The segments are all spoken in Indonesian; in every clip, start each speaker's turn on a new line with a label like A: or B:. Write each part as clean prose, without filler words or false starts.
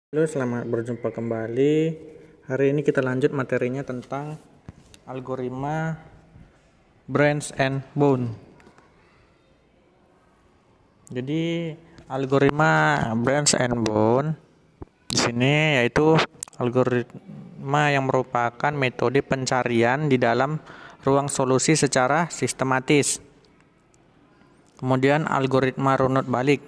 A: Halo, selamat berjumpa kembali. Hari ini kita lanjut materinya tentang algoritma branch and bound. Jadi, algoritma branch and bound di sini yaitu algoritma yang merupakan metode pencarian di dalam ruang solusi secara sistematis. Kemudian algoritma runut balik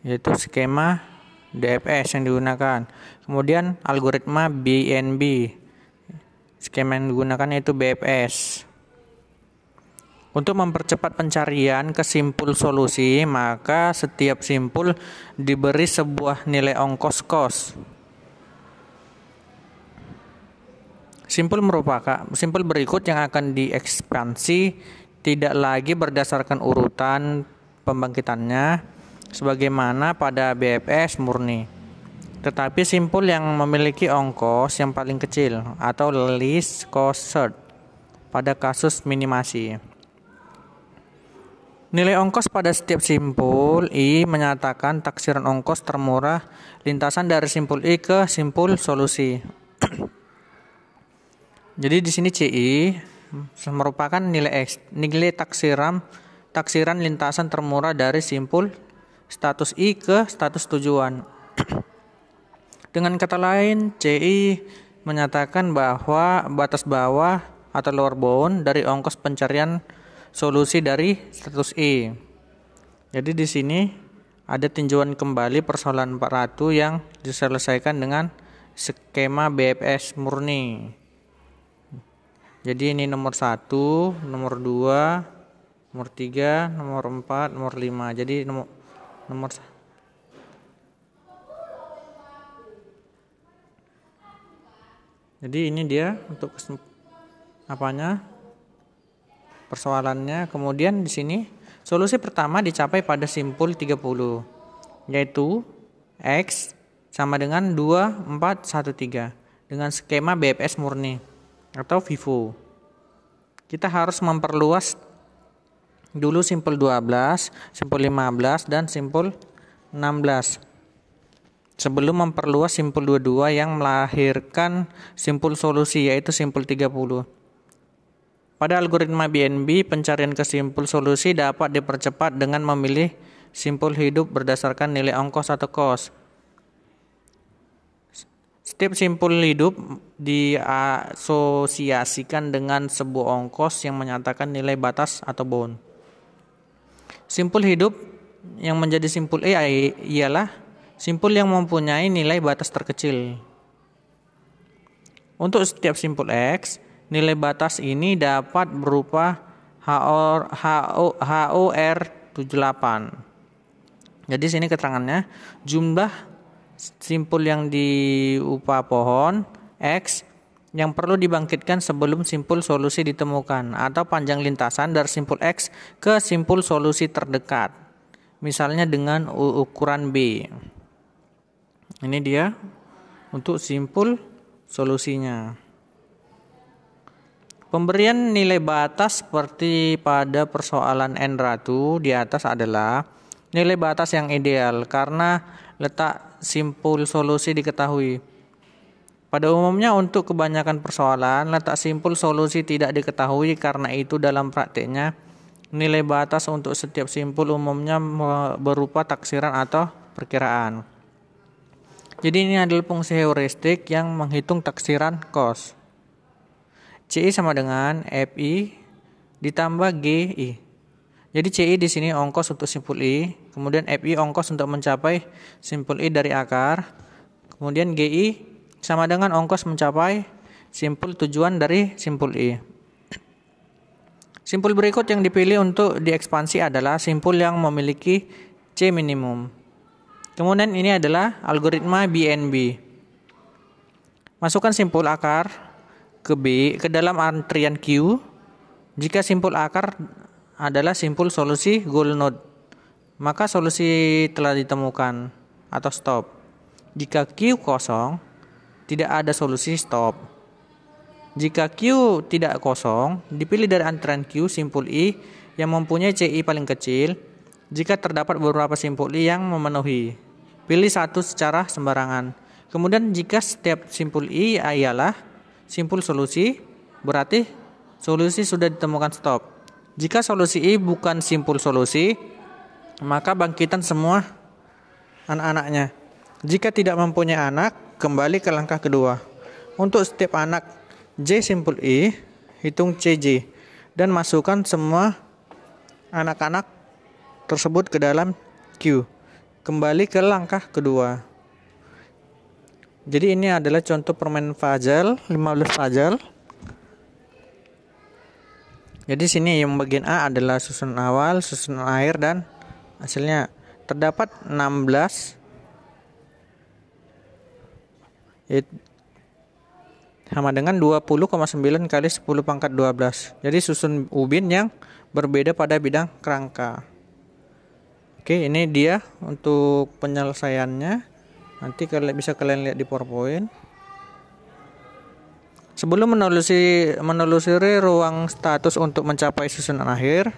A: yaitu skema DFS yang digunakan. Kemudian algoritma BNB, skema yang digunakan yaitu BFS. Untuk mempercepat pencarian ke simpul solusi, maka setiap simpul diberi sebuah nilai ongkos kos. Simpul berikut yang akan diekspansi tidak lagi berdasarkan urutan pembangkitannya sebagaimana pada BFS murni, tetapi simpul yang memiliki ongkos yang paling kecil atau least cost search pada kasus minimasi. Nilai ongkos pada setiap simpul I menyatakan taksiran ongkos termurah lintasan dari simpul I ke simpul solusi. Jadi di sini CI merupakan nilai taksiran lintasan termurah dari simpul status I ke status tujuan. Dengan kata lain, CI menyatakan bahwa batas bawah atau lower bound dari ongkos pencarian solusi dari status I. Jadi di sini ada tinjauan kembali persoalan 400 yang diselesaikan dengan skema BFS murni. Jadi ini nomor 1, nomor 2, nomor 3, nomor 4, nomor 5. Jadi nomor Jadi ini dia untuk persoalannya. Kemudian di sini solusi pertama dicapai pada simpul 30, yaitu X sama dengan 2, 4, 1, 3 dengan skema BFS murni atau FIFO. Kita harus memperluas dulu simpul 12, simpul 15 dan simpul 16 sebelum memperluas simpul 22 yang melahirkan simpul solusi yaitu simpul 30. Pada algoritma BNB, pencarian ke simpul solusi dapat dipercepat dengan memilih simpul hidup berdasarkan nilai ongkos atau cost. Setiap simpul hidup diasosiasikan dengan sebuah ongkos yang menyatakan nilai batas atau bound. Simpul hidup yang menjadi simpul E ialah simpul yang mempunyai nilai batas terkecil. Untuk setiap simpul X, nilai batas ini dapat berupa HOR78. Jadi sini keterangannya, jumlah simpul yang diupa pohon X yang perlu dibangkitkan sebelum simpul solusi ditemukan atau panjang lintasan dari simpul X ke simpul solusi terdekat, misalnya dengan ukuran B. Ini dia untuk simpul solusinya. Pemberian nilai batas seperti pada persoalan N1 di atas adalah nilai batas yang ideal karena letak simpul solusi diketahui. Pada umumnya untuk kebanyakan persoalan, letak simpul solusi tidak diketahui, karena itu dalam praktiknya nilai batas untuk setiap simpul umumnya berupa taksiran atau perkiraan. Jadi ini adalah fungsi heuristik yang menghitung taksiran cost. CI sama dengan FI ditambah GI. Jadi CI di sini ongkos untuk simpul I, kemudian FI ongkos untuk mencapai simpul I dari akar, kemudian GI sama dengan ongkos mencapai simpul tujuan dari simpul I. Simpul berikut yang dipilih untuk diekspansi adalah simpul yang memiliki C minimum. Kemudian ini adalah algoritma BNB. Masukkan simpul akar ke dalam antrian Q. Jika simpul akar adalah simpul solusi goal node, maka solusi telah ditemukan atau stop. Jika Q kosong, tidak ada solusi stop. Jika Q tidak kosong, dipilih dari antrian Q simpul I yang mempunyai CI paling kecil jika terdapat beberapa simpul I yang memenuhi. Pilih satu secara sembarangan. Kemudian jika setiap simpul I ialah simpul solusi, berarti solusi sudah ditemukan stop. Jika solusi I bukan simpul solusi, maka bangkitan semua anak-anaknya. Jika tidak mempunyai anak, kembali ke langkah kedua. Untuk setiap anak J simpul I, hitung CJ dan masukkan semua anak-anak tersebut ke dalam Q. Kembali ke langkah kedua. Jadi ini adalah contoh permainan puzzle, 15 puzzle. Jadi sini yang bagian A adalah susunan awal, susunan akhir, dan hasilnya terdapat 16 sama dengan 20,9 kali 10 pangkat 12. Jadi susun ubin yang berbeda pada bidang kerangka. Oke, ini dia untuk penyelesaiannya. Nanti bisa kalian lihat di PowerPoint. Sebelum menelusuri ruang status untuk mencapai susunan akhir,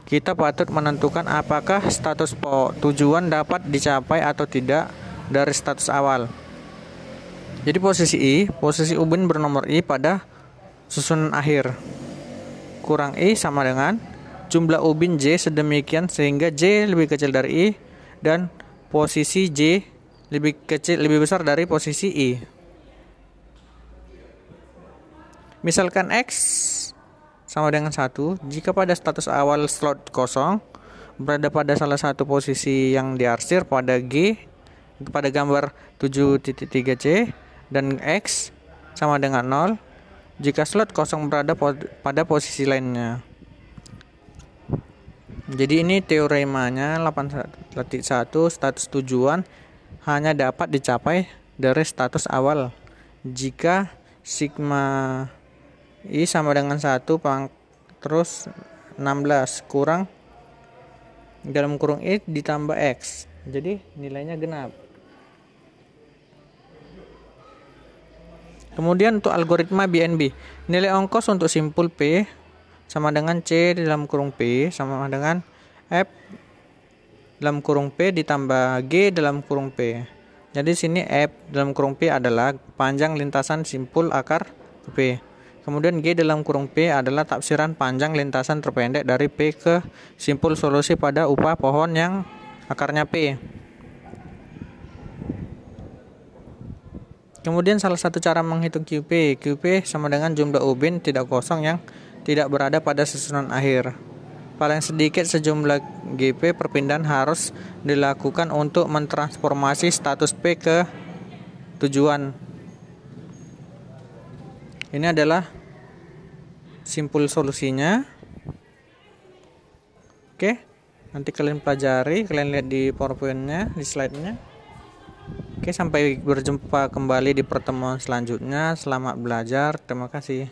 A: kita patut menentukan apakah status tujuan dapat dicapai atau tidak dari status awal. Jadi posisi ubin bernomor I pada susunan akhir. Kurang I sama dengan jumlah ubin J sedemikian sehingga J lebih kecil dari I dan posisi J lebih besar dari posisi I. Misalkan X sama dengan 1 jika pada status awal slot kosong berada pada salah satu posisi yang diarsir pada gambar 7.3C dan X sama dengan 0 jika slot kosong berada pada posisi lainnya. Jadi ini teoremanya 8.1, status tujuan hanya dapat dicapai dari status awal jika sigma I sama dengan 1 terus 16 kurang dalam kurung I ditambah X. Jadi nilainya genap. Kemudian untuk algoritma BNB, nilai ongkos untuk simpul P sama dengan C dalam kurung P sama dengan F dalam kurung P ditambah G dalam kurung P. Jadi sini F dalam kurung P adalah panjang lintasan simpul akar P. Kemudian G dalam kurung P adalah tafsiran panjang lintasan terpendek dari P ke simpul solusi pada upah pohon yang akarnya P. Kemudian salah satu cara menghitung QP sama dengan jumlah ubin tidak kosong yang tidak berada pada susunan akhir. Paling sedikit sejumlah GP perpindahan harus dilakukan untuk mentransformasi status P ke tujuan. Ini adalah simpul solusinya. Oke, nanti kalian pelajari, kalian lihat di PowerPoint-nya, di slide-nya. Oke, sampai berjumpa kembali di pertemuan selanjutnya. Selamat belajar. Terima kasih.